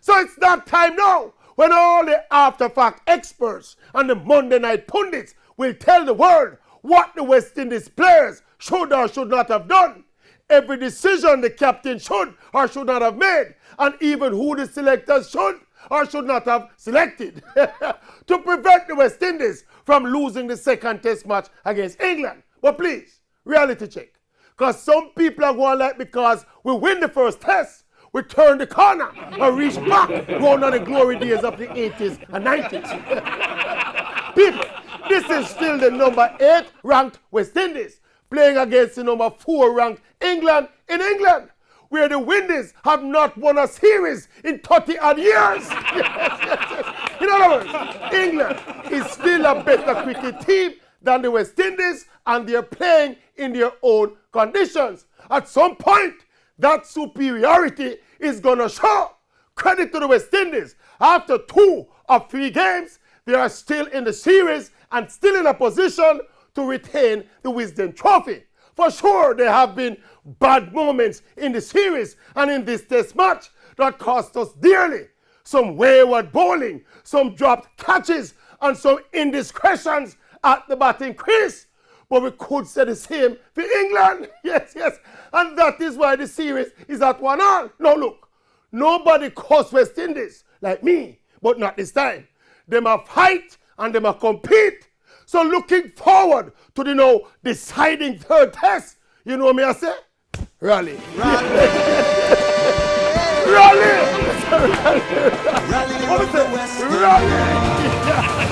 So it's that time now when all the after-fact experts and the Monday night pundits will tell the world what the West Indies players should or should not have done, every decision the captain should or should not have made, and even who the selectors should or should not have selected to prevent the West Indies from losing the second test match against England. But please, reality check. Because some people are going like, because we win the first test, we turn the corner and reach back, going on the glory days of the 80s and 90s. People, this is still the number 8 ranked West Indies playing against the number 4 ranked England in England, where the Windies have not won a series in 30 odd years. Yes. In other words, England is still a better cricket team than the West Indies, and they're playing in their own conditions. At some point, that superiority is going to show. Credit to the West Indies. After 2 of 3 games, they are still in the series and still in a position to retain the Wisden Trophy. For sure, there have been bad moments in the series and in this test match that cost us dearly. Some wayward bowling, some dropped catches, and some indiscretions at the batting crease. But we could say the same for England. Yes. And that is why the series is at 1-1. Now look, nobody calls West Indies like me, but not this time. Them a fight and them a compete. So looking forward to the now deciding third test, you know what me I say? Rally. Rally. Rally. Rally. Rally. Rally.